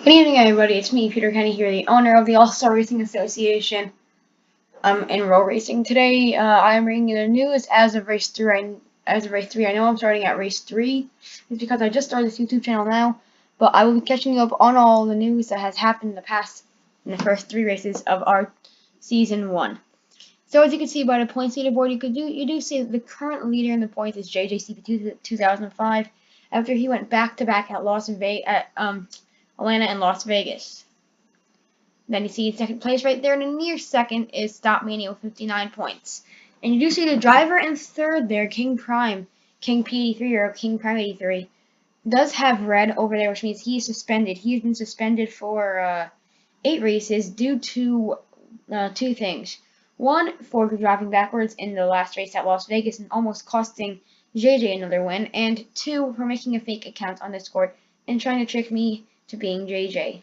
Good evening, everybody. It's me, Peter Kenny here, the owner of the All-Star Racing Association in row racing. Today, I am bringing you the news as of race 3. I know I'm starting at race 3. It's because I just started this YouTube channel now, but I will be catching you up on all the news that has happened in the first 3 races of our season 1. So as you can see by the points leaderboard, you do see that the current leader in the points is JJCP 2005. After he went back-to-back at Atlanta and Las Vegas. Then you see in second place right there, and in near second is Stop Mania with 59 points. And you do see the driver in third there, King P83 or King Prime 83, does have red over there, which means he's suspended. He's been suspended for 8 races due to 2 things. One, for driving backwards in the last race at Las Vegas and almost costing JJ another win. And 2, for making a fake account on Discord and trying to trick me to being JJ.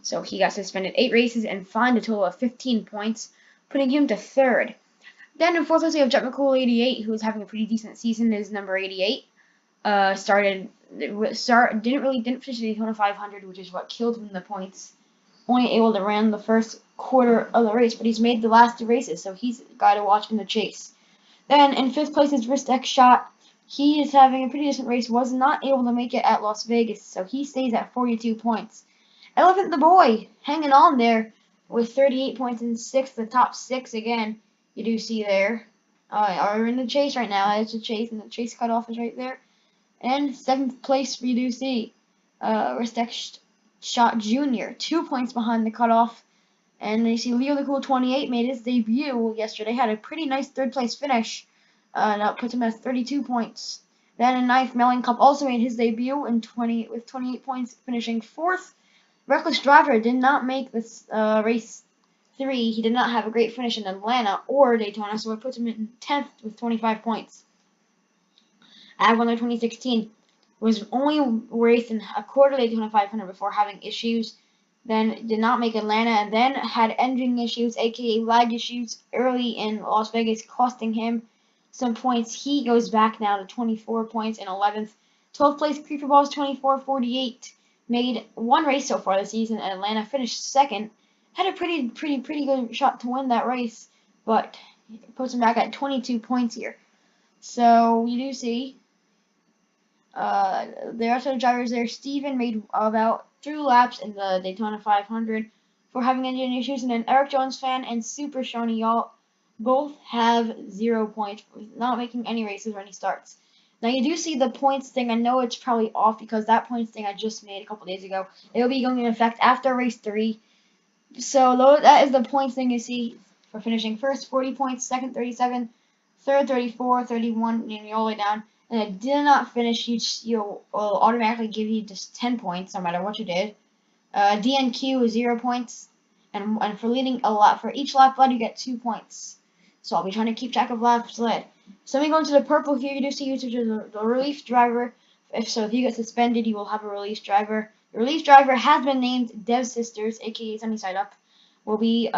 So he got suspended 8 races and fined a total of 15 points, putting him to third. Then in fourth place we have Jet McCool 88, who was having a pretty decent season. Is number 88. Didn't finish the Daytona 500, which is what killed him in the points. Only able to run the first quarter of the race, but he's made the last 2 races, so he's a guy to watch in the chase. Then in fifth place is Wrist X Shot. He is having a pretty decent race. Was not able to make it at Las Vegas, so he stays at 42 points. Elephant the Boy hanging on there with 38 points in sixth, the top 6 again. You do see there. Are in the chase right now. It's a chase, and the chase cutoff is right there. And 7th place we do see Respect Shot Jr. 2 points behind the cutoff. And then you see Leo the Cool 28 made his debut yesterday. Had a pretty nice 3rd place finish. That puts him at 32 points. Then in 9th, Melon Cup also made his debut with 28 points, finishing 4th. Reckless Driver did not make this race 3. He did not have a great finish in Atlanta or Daytona, so it puts him in 10th with 25 points. Agwonder 2016 was only raced in a quarter Daytona 500 before having issues. Then did not make Atlanta, and then had engine issues, aka lag issues, early in Las Vegas, costing him some points. He goes back now to 24 points in 11th. 12th place, Creeper Balls 24-48. Made 1 race so far this season, and Atlanta finished 2nd. Had a pretty good shot to win that race, but it puts him back at 22 points here. So you do see the rest of the drivers there. Steven made about 3 laps in the Daytona 500 for having engine issues, and then Eric Jones fan and Super Shoney, y'all both have 0 points, not making any races or any starts. Now, you do see the points thing. I know it's probably off because that points thing I just made a couple days ago. It will be going into effect after race 3. So that is the points thing you see for finishing first, 40 points, second, 37, third, 34, 31, and all the way down. And it did not finish, you'll automatically give you just 10 points no matter what you did. DNQ is 0 points. And for leading a lap, for each lap led, you get 2 points. So I'll be trying to keep track of laps led. So we go into the purple here. You do see the relief driver. If you get suspended, you will have a relief driver. The relief driver has been named Dev Sisters, aka Sunny Side Up. Will be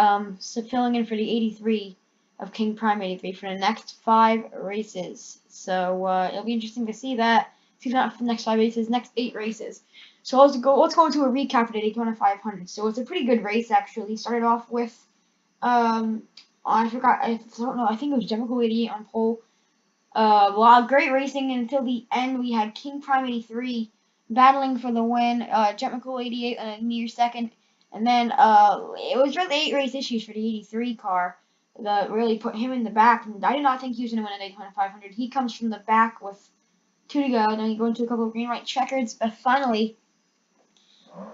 filling in for the 83 of King Prime 83 for the next 5 races. So it'll be interesting to see that. See not for the next 5 races, next 8 races. So let's go into a recap of the Daytona 500. So it's a pretty good race actually. Started off with I think it was Jemical 88 on pole. Great racing until the end. We had King Prime 83 battling for the win. Jet McCool 88 near second. And then it was really 8 race issues for the 83 car that really put him in the back. And I did not think he was going to win a Daytona 500. He comes from the back with 2 to go. Then you go into a couple of green-white checkers. But finally,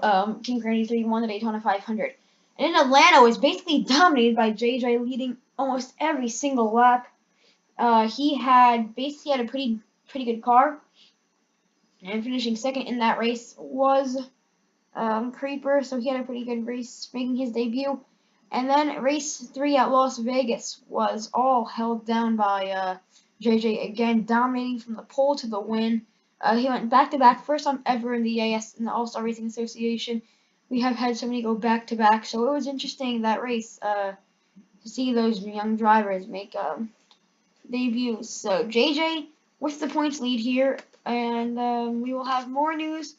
King Prime 83 won the Daytona 500. And in Atlanta, was basically dominated by JJ, leading almost every single lap. He had a pretty good car, and finishing second in that race was Creeper, so he had a pretty good race, making his debut. And then race 3 at Las Vegas was all held down by JJ again, dominating from the pole to the win. He went back-to-back, first time ever in the All-Star Racing Association. We have had so many go back-to-back, so it was interesting that race to see those young drivers make debuts. So JJ with the points lead here, and we will have more news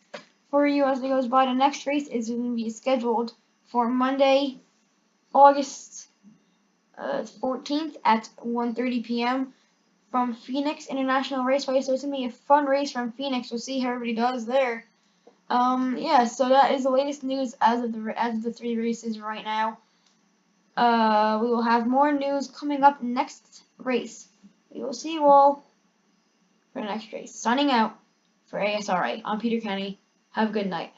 for you as it goes by. The next race is going to be scheduled for Monday, August 14th at 1:30 p.m. from Phoenix International Raceway. So it's going to be a fun race from Phoenix. We'll see how everybody does there. Yeah, so that is the latest news as of the 3 races right now. We will have more news coming up next race. We will see you all for the next race. Signing out for ASRA. I'm Peter Kenny. Have a good night.